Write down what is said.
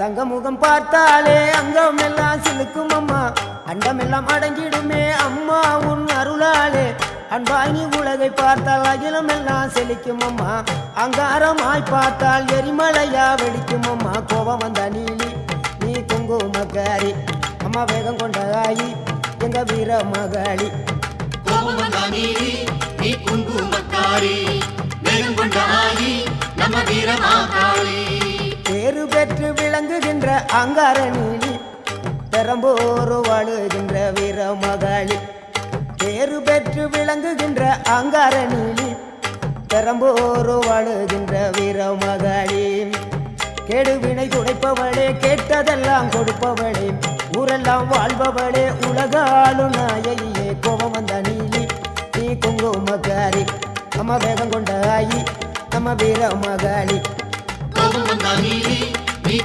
தங்க முகம் பார்த்தாலே அங்கம் எல்லாம் சிலுக்கும் அம்மா, அண்டமெல்லாம் அடங்கிடுமே அம்மா உன் அருளாலே. அன்பாய் நீ உலகை பார்த்தால் அகிலம் எல்லாம் செழிக்கும் அம்மா, அங்காரமாய் பார்த்தால் எரிமலையா வெடிக்கும் அம்மா. கோபம் வந்த நீலி நீ குங்குமக்காரி அம்மா, வேகம் கொண்ட ஆயி எங்க வீர மகாளி. கோபம் வந்த நீலி நீ குங்குமக்காரி, வேகம் கொண்ட ஆயி நம்ம வீர மகாளி. பேரு பெற்று விளங்குகின்ற அங்கார நீலி, பெரம்போர் வாழுகின்ற வீர மகாளி. பேரு பெற்று விளங்குகின்ற அங்கார நீலி, பெரம்போர் வாழுகின்ற வீர மகாளி. கேடுவினை துடைப்பவளே, கேட்டதெல்லாம் கொடுப்பவளே, ஊரெல்லாம் வாழ்பவளே, உலகாலும் நாயகியே. கோபம் வந்த நீலி நீ குங்குமக்காரி அம்மா, வேகம் கொண்ட ஆயி நம்ம வீர மகாளி. கோபம் வந்த நீலி நீ